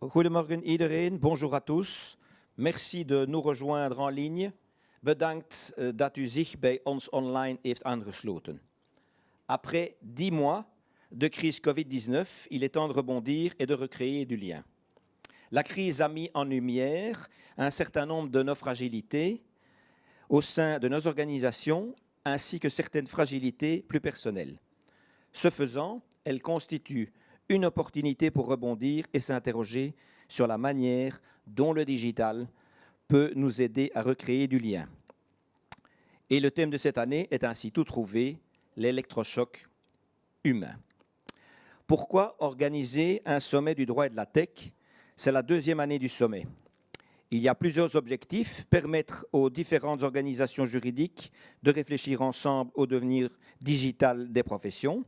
Goedemorgen iedereen, bonjour à tous. Merci de nous rejoindre en ligne. Bedankt dat u zich bij ons online heeft aangesloten. Après 10 mois de crise Covid-19, il est temps de rebondir et de recréer du lien. La crise a mis en lumière un certain nombre de nos fragilités au sein de nos organisations, ainsi que certaines fragilités plus personnelles. Ce faisant, elle constitue une opportunité pour rebondir et s'interroger sur la manière dont le digital peut nous aider à recréer du lien. Et le thème de cette année est ainsi tout trouvé, l'électrochoc humain. Pourquoi organiser un sommet du droit et de la tech? C'est la deuxième année du sommet. Il y a plusieurs objectifs, permettre aux différentes organisations juridiques de réfléchir ensemble au devenir digital des professions.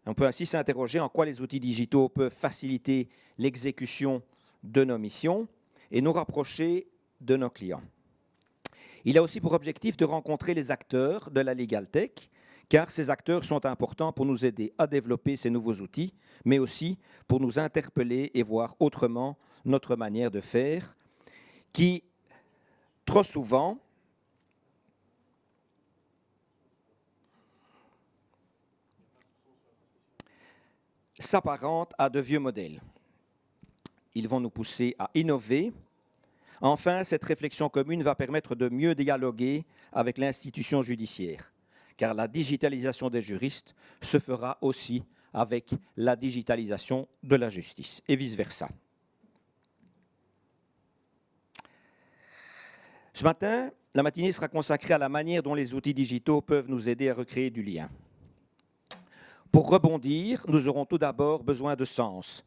On peut ainsi s'interroger en quoi les outils digitaux peuvent faciliter l'exécution de nos missions et nous rapprocher de nos clients. Il a aussi pour objectif de rencontrer les acteurs de la Legal Tech, car ces acteurs sont importants pour nous aider à développer ces nouveaux outils, mais aussi pour nous interpeller et voir autrement notre manière de faire, qui, trop souvent, s'apparentent à de vieux modèles. Ils vont nous pousser à innover. Enfin, cette réflexion commune va permettre de mieux dialoguer avec l'institution judiciaire, car la digitalisation des juristes se fera aussi avec la digitalisation de la justice, et vice-versa. Ce matin, la matinée sera consacrée à la manière dont les outils digitaux peuvent nous aider à recréer du lien. Pour rebondir, nous aurons tout d'abord besoin de sens.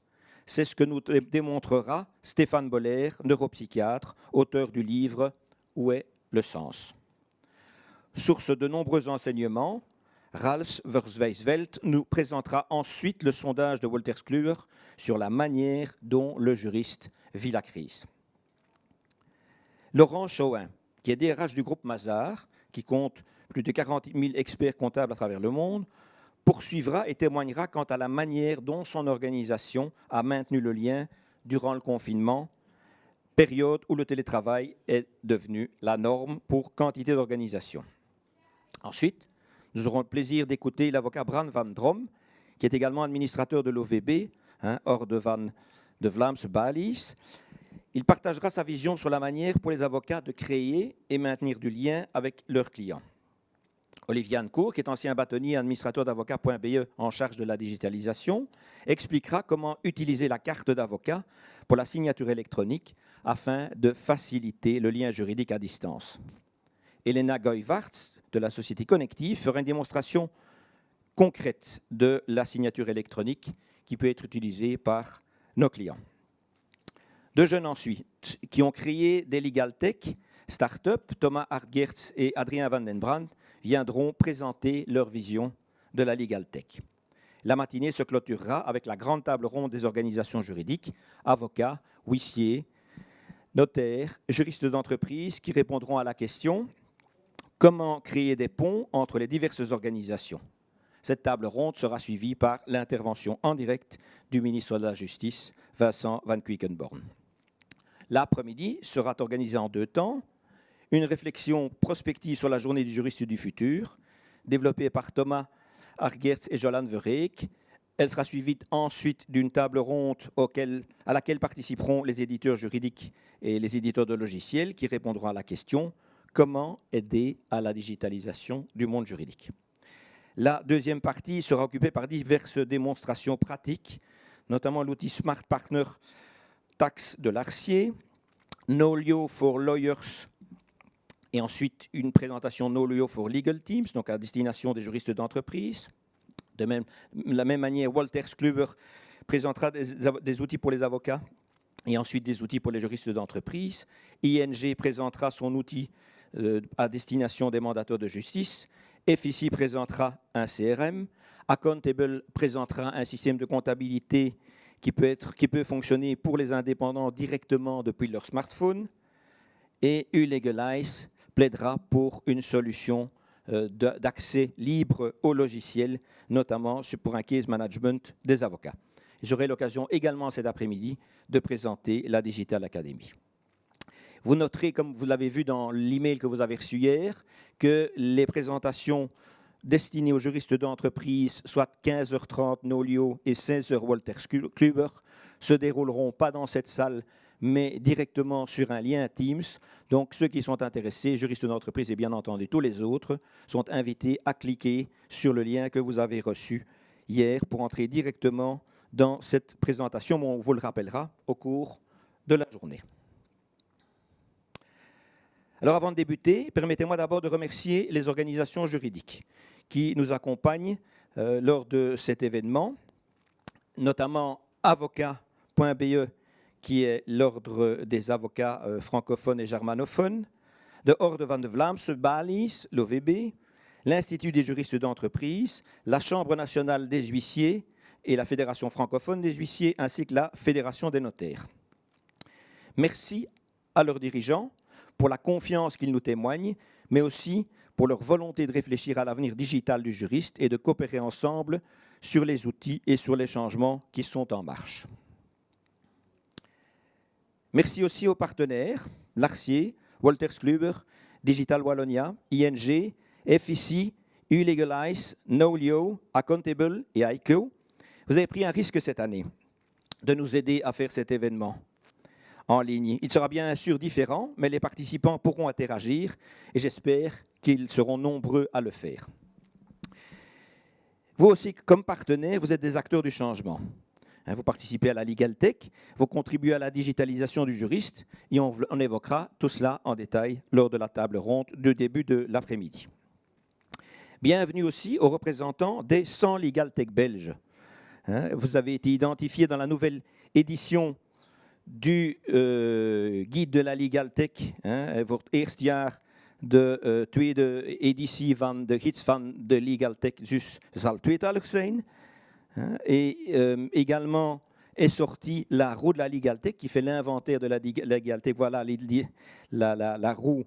C'est ce que nous démontrera Stéphane Boller, neuropsychiatre, auteur du livre « Où est le sens ?» Source de nombreux enseignements, Ralph Verswijsveld nous présentera ensuite le sondage de Wolters Kluwer sur la manière dont le juriste vit la crise. Laurent Chauhin, qui est DRH du groupe Mazars, qui compte plus de 40 000 experts comptables à travers le monde, poursuivra et témoignera quant à la manière dont son organisation a maintenu le lien durant le confinement, période où le télétravail est devenu la norme pour quantité d'organisations. Ensuite, nous aurons le plaisir d'écouter l'avocat Bran van Drom, qui est également administrateur de l'OVB, Orde van de Vlaamse Balies. Il partagera sa vision sur la manière pour les avocats de créer et maintenir du lien avec leurs clients. Olivier Ancourt, qui est ancien bâtonnier et administrateur d'avocat.be en charge de la digitalisation, expliquera comment utiliser la carte d'avocat pour la signature électronique afin de faciliter le lien juridique à distance. Elena Goyvaerts, de la société Connective, fera une démonstration concrète de la signature électronique qui peut être utilisée par nos clients. Deux jeunes ensuite qui ont créé des Legal Tech start-up, Thomas Hartgerts et Adrien Van den Brand, viendront présenter leur vision de la Legal Tech. La matinée se clôturera avec la grande table ronde des organisations juridiques, avocats, huissiers, notaires, juristes d'entreprise qui répondront à la question « Comment créer des ponts entre les diverses organisations ?» Cette table ronde sera suivie par l'intervention en direct du ministre de la Justice, Vincent Van Quickenborne. L'après-midi sera organisé en 2 temps. Une réflexion prospective sur la journée du juriste du futur, développée par Thomas Hartgerts et Jolan Verreek. Elle sera suivie ensuite d'une table ronde à laquelle participeront les éditeurs juridiques et les éditeurs de logiciels qui répondront à la question « Comment aider à la digitalisation du monde juridique ?» La deuxième partie sera occupée par diverses démonstrations pratiques, notamment l'outil Smart Partner Tax de l'Arcier, Nolio for Lawyers, et ensuite une présentation Nolio for Legal Teams, donc à destination des juristes d'entreprise. De la même manière, Wolters Kluwer présentera des outils pour les avocats et ensuite des outils pour les juristes d'entreprise. ING présentera son outil à destination des mandateurs de justice. FIC présentera un CRM. Accountable présentera un système de comptabilité qui peut fonctionner pour les indépendants directement depuis leur smartphone. Et Ulegalize plaidera pour une solution d'accès libre au logiciel, notamment pour un case management des avocats. J'aurai l'occasion également cet après-midi de présenter la Digital Academy. Vous noterez, comme vous l'avez vu dans l'email que vous avez reçu hier, que les présentations destinées aux juristes d'entreprise, soit 15h30 Nolio et 16h Wolters Kluwer, se dérouleront pas dans cette salle, mais directement sur un lien Teams. Donc ceux qui sont intéressés, juristes d'entreprise et bien entendu tous les autres, sont invités à cliquer sur le lien que vous avez reçu hier pour entrer directement dans cette présentation. On vous le rappellera au cours de la journée. Alors avant de débuter, permettez-moi d'abord de remercier les organisations juridiques qui nous accompagnent lors de cet événement, notamment avocat.be, qui est l'ordre des avocats francophones et germanophones, de Orde van de Vlaamse Balies, l'OVB, l'Institut des juristes d'entreprise, la Chambre nationale des huissiers et la Fédération francophone des huissiers, ainsi que la Fédération des notaires. Merci à leurs dirigeants pour la confiance qu'ils nous témoignent, mais aussi pour leur volonté de réfléchir à l'avenir digital du juriste et de coopérer ensemble sur les outils et sur les changements qui sont en marche. Merci aussi aux partenaires, Larcier, Wolters Kluwer, Digital Wallonia, ING, FIC, Ulegalize, Nolio, Accountable et ICO. Vous avez pris un risque cette année de nous aider à faire cet événement en ligne. Il sera bien sûr différent, mais les participants pourront interagir et j'espère qu'ils seront nombreux à le faire. Vous aussi, comme partenaire, vous êtes des acteurs du changement. Vous participez à la Legal Tech, vous contribuez à la digitalisation du juriste et on évoquera tout cela en détail lors de la table ronde de début de l'après-midi. Bienvenue aussi aux représentants des 100 Legal Tech belges. Vous avez été identifiés dans la nouvelle édition du guide de la Legal Tech, voor het eerste jaar de tweede editie van de gids van de Legal Tech, dus zal tweetalig zijn. Et également est sortie la roue de la Legal Tech qui fait l'inventaire de la Legal Tech. Voilà la roue,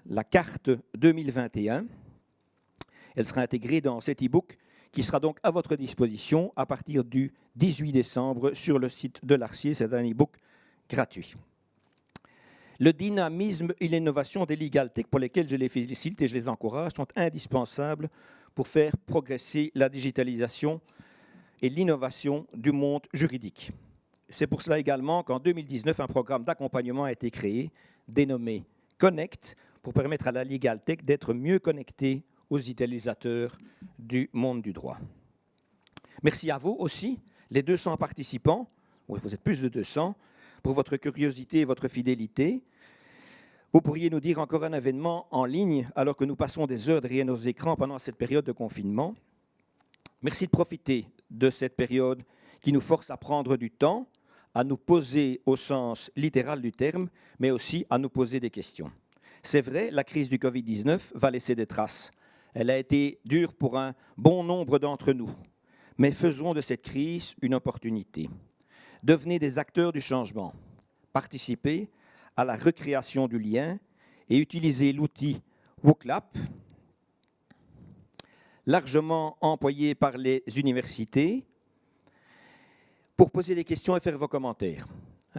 la carte 2021. Elle sera intégrée dans cet e-book qui sera donc à votre disposition à partir du 18 décembre sur le site de Larcier. C'est un e-book gratuit. Le dynamisme et l'innovation des Legal Tech, pour lesquels je les félicite et je les encourage, sont indispensables pour faire progresser la digitalisation et l'innovation du monde juridique. C'est pour cela également qu'en 2019, un programme d'accompagnement a été créé, dénommé Connect, pour permettre à la Legal Tech d'être mieux connectée aux utilisateurs du monde du droit. Merci à vous aussi, les 200 participants, vous êtes plus de 200, pour votre curiosité et votre fidélité. Vous pourriez nous dire encore un événement en ligne alors que nous passons des heures derrière nos écrans pendant cette période de confinement. Merci de profiter de cette période qui nous force à prendre du temps, à nous poser au sens littéral du terme, mais aussi à nous poser des questions. C'est vrai, la crise du Covid-19 va laisser des traces. Elle a été dure pour un bon nombre d'entre nous, mais faisons de cette crise une opportunité. Devenez des acteurs du changement, participez à la recréation du lien et utilisez l'outil WooClap, largement employé par les universités, pour poser des questions et faire vos commentaires.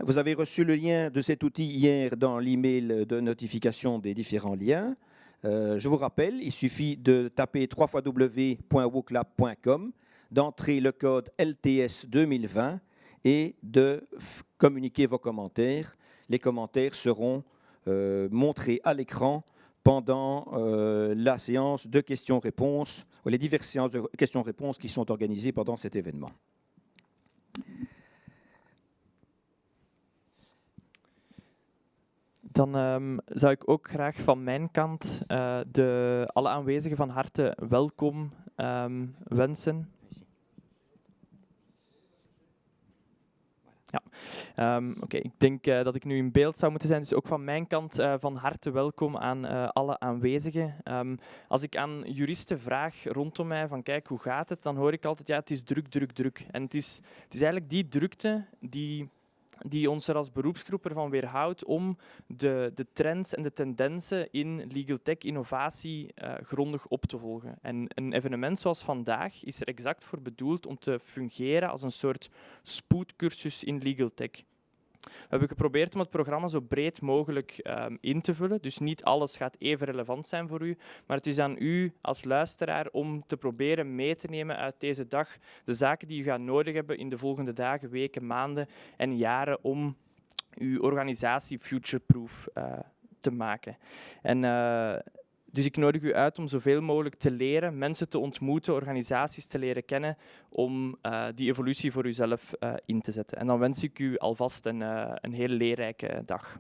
Vous avez reçu le lien de cet outil hier dans l'email de notification des différents liens. Je vous rappelle, il suffit de taper www.wooclap.com, d'entrer le code LTS 2020 et de communiquer vos commentaires. Les commentaires seront montrés à l'écran pendant la séance de questions-réponses, ou les diverses séances de questions-réponses qui sont organisées pendant cet événement. Dan zou ik ook graag van mijn kant alle aanwezigen van harte welkom wensen. Ja, oké. Ik denk dat ik nu in beeld zou moeten zijn, dus ook van mijn kant van harte welkom aan alle aanwezigen. Als ik aan juristen vraag rondom mij van kijk, hoe gaat het, dan hoor ik altijd ja, het is druk, druk, druk. En het is eigenlijk die drukte die die ons er als beroepsgroep ervan weerhoudt om de trends en de tendensen in legal tech innovatie grondig op te volgen. En een evenement zoals vandaag is er exact voor bedoeld om te fungeren als een soort spoedcursus in legal tech. We hebben geprobeerd om het programma zo breed mogelijk in te vullen. Dus niet alles gaat even relevant zijn voor u. Maar het is aan u als luisteraar om te proberen mee te nemen uit deze dag de zaken die u gaat nodig hebben in de volgende dagen, weken, maanden en jaren om uw organisatie futureproof te maken. Dus ik nodig u uit om zoveel mogelijk te leren, mensen te ontmoeten, organisaties te leren kennen, om die evolutie voor uzelf in te zetten. En dan wens ik u alvast een heel leerrijke dag.